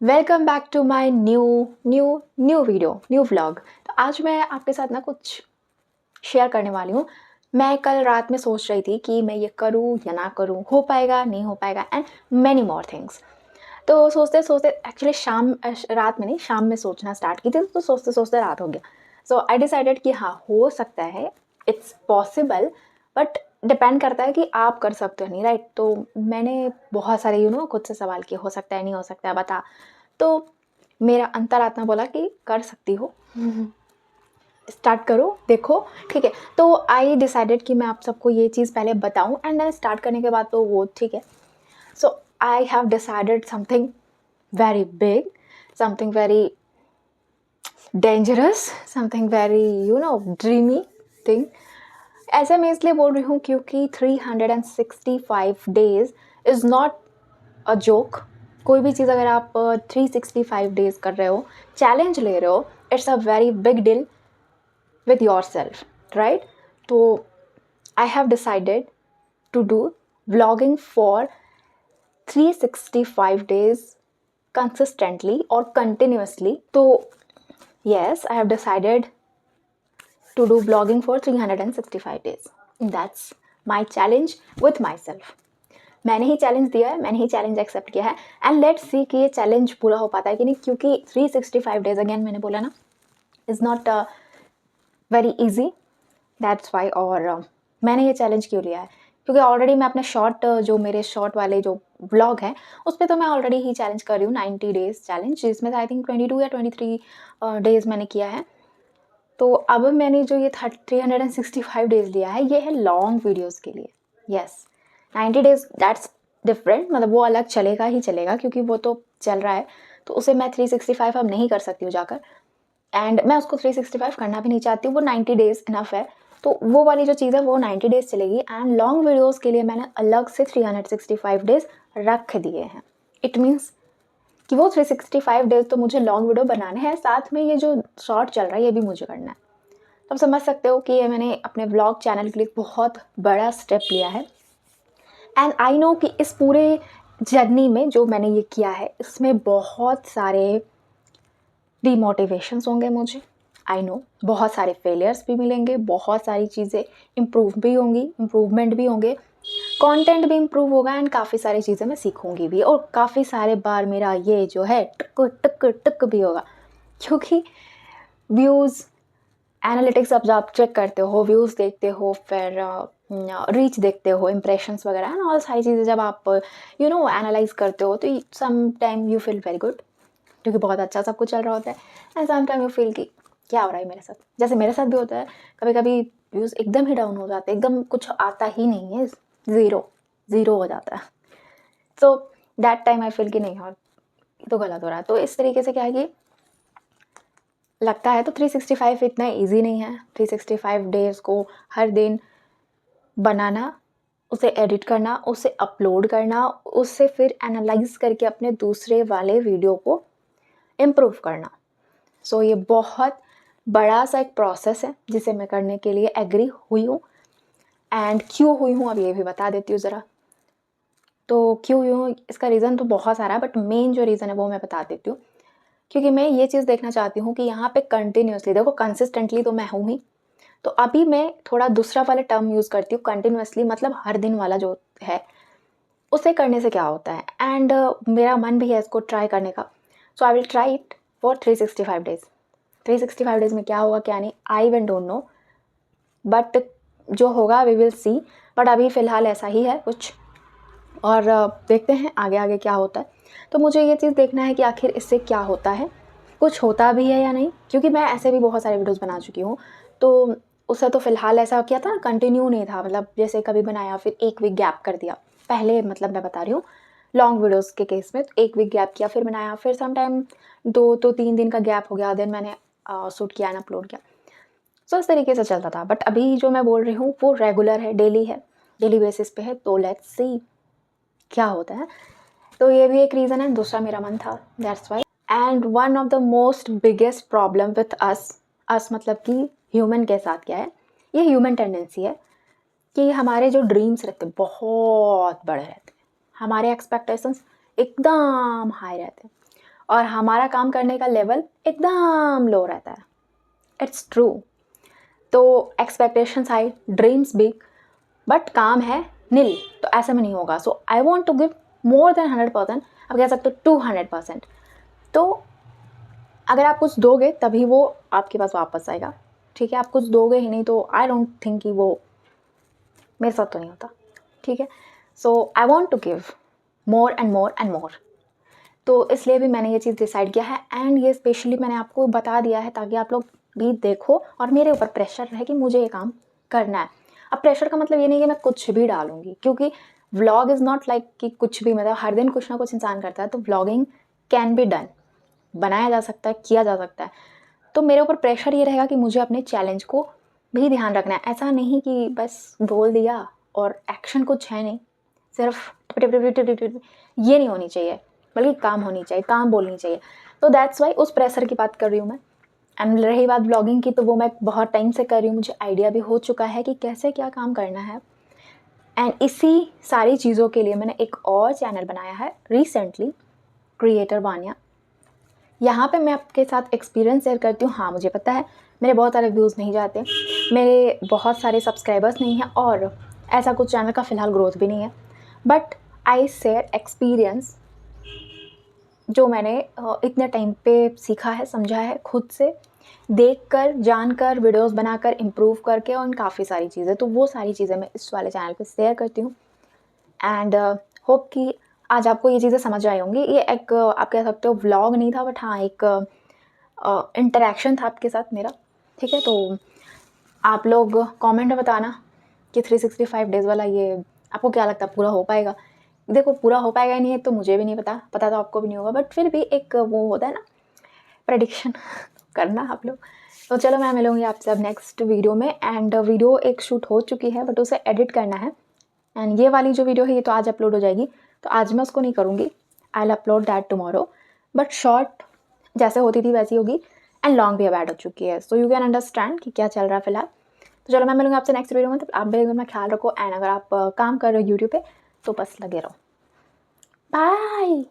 Welcome back to my new video new vlog. तो आज मैं आपके साथ ना कुछ शेयर करने वाली हूँ। मैं कल रात में सोच रही थी कि मैं ये करूँ या ना करूँ, हो पाएगा नहीं हो पाएगा, एंड मैनी मोर थिंग्स। तो सोचते सोचते एक्चुअली रात में नहीं, शाम में सोचना स्टार्ट की थी, तो सोचते सोचते रात हो गया। सो आई डिसाइडेड कि हाँ, हो सकता है, इट्स पॉसिबल, बट डिपेंड करता है कि आप कर सकते हो नहीं, राइट। तो मैंने बहुत सारे खुद से सवाल किए, हो सकता है नहीं हो सकता है बता। तो मेरा अंतरात्मा बोला कि कर सकती हो, स्टार्ट करो, देखो, ठीक है। तो आई डिसाइडेड कि मैं आप सबको ये चीज़ पहले बताऊं, एंड देन स्टार्ट करने के बाद तो वो ठीक है। So I have decided something very big, something very dangerous, something very dreamy thing. ऐसे मैं इसलिए बोल रही हूँ क्योंकि 365 days is not a joke. कोई भी चीज़ अगर आप 365 डेज कर रहे हो, चैलेंज ले रहे हो, it's a very big deal with yourself, right? तो I have decided to do vlogging for 365 days consistently or continuously. तो yes, I have decided to do vlogging for 365 days. That's my challenge with myself. मैंने ही challenge दिया है, मैंने ही challenge accept किया है, and let's see कि ये challenge पूरा हो पाता है कि नहीं, क्योंकि 365 डेज अगेन मैंने बोला ना, is not very easy, that's why. और मैंने ये चैलेंज क्यों लिया है, क्योंकि ऑलरेडी मैं अपने जो मेरे शॉर्ट वाले जो व्लॉग हैं उस पर तो मैं ऑलरेडी ही चैलेंज कर रही हूँ, 90 डेज चैलेंज, जिसमें आई थिंक 22 या 23 डेज मैंने किया है। तो अब मैंने जो ये 365 डेज लिया है, ये है लॉन्ग वीडियोज़ के लिए। यस, 90 डेज दैट्स डिफरेंट, मतलब वो अलग चलेगा ही चलेगा, क्योंकि वो तो चल रहा है, तो उसे मैं 365 अब नहीं कर सकती हूँ जाकर, एंड मैं उसको 365 करना भी नहीं चाहती हूँ, वो 90 डेज इनफ है। तो वो वाली जो चीज़ है वो 90 डेज चलेगी, एंड लॉन्ग वीडियोज़ के लिए मैंने अलग से 365 डेज रख दिए हैं। इट मीन्स कि वो 365 डेज तो मुझे लॉन्ग वीडियो बनाने हैं, साथ में ये जो शॉर्ट चल रहा है ये भी मुझे करना है। तो आप समझ सकते हो कि ये मैंने अपने व्लॉग चैनल के लिए बहुत बड़ा स्टेप लिया है, एंड आई नो कि इस पूरे जर्नी में जो मैंने ये किया है, इसमें बहुत सारे डीमोटिवेशंस होंगे मुझे, आई नो, बहुत सारे फेलियर्स भी मिलेंगे, बहुत सारी चीज़ें इम्प्रूव भी होंगी, इम्प्रूवमेंट भी होंगे, कंटेंट भी इम्प्रूव होगा, एंड काफ़ी सारी चीज़ें मैं सीखूंगी भी, और काफ़ी सारे बार मेरा ये जो है टक टक टक भी होगा, क्योंकि व्यूज़ एनालिटिक्स अब आप चेक करते हो, व्यूज़ देखते हो, फिर रीच देखते हो, इम्प्रेशंस वगैरह, एंड ऑल सारी चीज़ें जब आप एनालाइज करते हो, तो some time you feel very good, क्योंकि बहुत अच्छा सब कुछ चल रहा होता है, and some time you feel कि क्या हो रहा है मेरे साथ, जैसे मेरे साथ भी होता है। कभी कभी व्यूज़ एकदम ही डाउन हो जाते हैं, एकदम कुछ आता ही नहीं है, ज़ीरो हो जाता है। So that time I feel कि नहीं, और ये तो गलत हो रहा है। तो इस तरीके से क्या है कि लगता है तो 365 इतना ईजी नहीं है। 365 डेज़ को हर दिन बनाना, उसे एडिट करना, उसे अपलोड करना, उससे फिर एनालाइज करके अपने दूसरे वाले वीडियो को इम्प्रूव करना। सो ये बहुत बड़ा सा एक प्रोसेस है जिसे मैं करने के लिए एग्री हुई हूँ, एंड क्यों हुई हूँ अब ये भी बता देती हूँ ज़रा। तो क्यों हुई हूँ, इसका रीज़न तो बहुत सारा है, बट मेन जो रीज़न है वो मैं बता देती हूँ। क्योंकि मैं ये चीज़ देखना चाहती हूँ कि यहाँ पे कंटिन्यूसली, देखो कंसिस्टेंटली तो मैं हूँ ही, तो अभी मैं थोड़ा दूसरा वाला टर्म यूज़ करती हूँ, कंटिन्यूसली, मतलब हर दिन वाला जो है, उसे करने से क्या होता है, एंड मेरा मन भी है इसको ट्राई करने का। So I will try it for 365 days. 365 days में क्या होगा क्या नहीं, I will don't know, but जो होगा वी विल सी। बट अभी फ़िलहाल ऐसा ही है कुछ, और देखते हैं आगे आगे क्या होता है। तो मुझे ये चीज़ देखना है कि आखिर इससे क्या होता है, कुछ होता भी है या नहीं, क्योंकि मैं ऐसे भी बहुत सारे वीडियोज़ बना चुकी हूँ। तो उससे तो फ़िलहाल ऐसा किया था ना, कंटिन्यू नहीं था, मतलब जैसे कभी बनाया फिर 1 वीक गैप कर दिया, पहले मतलब मैं बता रही हूँ लॉन्ग वीडियोज़ के केस में, तो 1 वीक गैप किया, फिर बनाया, फिर सम टाइम 2 तो 3 दिन का गैप हो गया, देन मैंने शूट किया एंड अपलोड किया। सो इस तरीके से चलता था, बट अभी जो मैं बोल रही हूँ वो रेगुलर है, डेली है, डेली बेसिस पे है। तो लेट्स सी क्या होता है। तो ये भी एक रीज़न है, दूसरा मेरा मन था, that's why. And one of the most biggest problem with us मतलब कि ह्यूमन के साथ क्या है, ये ह्यूमन टेंडेंसी है कि हमारे जो ड्रीम्स रहते हैं बहुत बड़े रहते हैं, हमारे एक्सपेक्टेशंस एकदम हाई रहते हैं, और हमारा काम करने का लेवल एकदम लो रहता है। It's true. तो expectations high, dreams big, but काम है नील, तो ऐसे में नहीं होगा। So I want to give more than 100%, आप कह सकते हो 200%। तो अगर आप कुछ दोगे तभी वो आपके पास वापस आएगा, ठीक है। आप कुछ दोगे ही नहीं तो आई डोंट थिंक कि वो, मेरे साथ तो नहीं होता, ठीक है। So I want to give more and more and more. तो इसलिए भी मैंने ये चीज़ डिसाइड किया है, एंड ये स्पेशली मैंने आपको बता दिया है ताकि आप लोग भी देखो और मेरे ऊपर प्रेशर रहे कि मुझे ये काम करना है। अब प्रेशर का मतलब ये नहीं कि मैं कुछ भी डालूंगी, क्योंकि व्लॉग इज़ नॉट लाइक कि कुछ भी, मतलब हर दिन कुछ ना कुछ इंसान करता है। तो व्लॉगिंग कैन बी डन, बनाया जा सकता है, किया जा सकता है। तो मेरे ऊपर प्रेशर ये रहेगा कि मुझे अपने चैलेंज को भी ध्यान रखना है। ऐसा नहीं कि बस बोल दिया और एक्शन कुछ है नहीं, सिर्फ ये नहीं होनी चाहिए, बल्कि काम होनी चाहिए, काम बोलनी चाहिए। तो दैट्स वाई उस प्रेशर की बात कर रही हूँ मैं। एंड रही बात ब्लॉगिंग की, तो वो मैं बहुत टाइम से कर रही हूँ, मुझे आइडिया भी हो चुका है कि कैसे क्या काम करना है। एंड इसी सारी चीज़ों के लिए मैंने एक और चैनल बनाया है रिसेंटली, क्रिएटर वानिया। यहाँ पे मैं आपके साथ एक्सपीरियंस शेयर करती हूँ। हाँ, मुझे पता है मेरे बहुत सारे व्यूज़ नहीं जाते, मेरे बहुत सारे सब्सक्राइबर्स नहीं हैं, और ऐसा कुछ चैनल का फ़िलहाल ग्रोथ भी नहीं है, बट आई शेयर एक्सपीरियंस जो मैंने इतने टाइम पे सीखा है, समझा है, खुद से देखकर, जानकर, वीडियोस बनाकर, इम्प्रूव करके, और काफ़ी सारी चीज़ें। तो वो सारी चीज़ें मैं इस वाले चैनल पे शेयर करती हूँ। एंड होप कि आज आपको ये चीज़ें समझ आई होंगी। ये एक आप कह सकते हो व्लॉग नहीं था, बट हाँ एक इंटरेक्शन था आपके साथ मेरा, ठीक है। तो आप लोग कमेंट में बताना कि 365 डेज़ वाला ये आपको क्या लगता है पूरा हो पाएगा। देखो, पूरा हो पाएगा या नहीं है तो मुझे भी नहीं पता, पता तो आपको भी नहीं होगा, बट फिर भी एक वो होता है ना, प्रेडिक्शन करना आप लोग। तो चलो, मैं मिलूँगी आपसे अब नेक्स्ट वीडियो में। एंड वीडियो एक शूट हो चुकी है, बट उसे एडिट करना है। एंड ये वाली जो वीडियो है ये तो आज अपलोड हो जाएगी, तो आज मैं उसको नहीं करूँगी, I will upload that tomorrow. But short जैसे होती थी वैसी होगी, एंड लॉन्ग भी अब ऐड हो चुकी है, सो यू कैन अंडरस्टैंड कि क्या चल रहा है फिलहाल। तो चलो, मैं मिलूँगी आपसे नेक्स्ट वीडियो में। तो आप भी अपना ख्याल रखो, एंड अगर आप काम कर रहे हो यूट्यूब पे तो बस लगे रहो। बाय।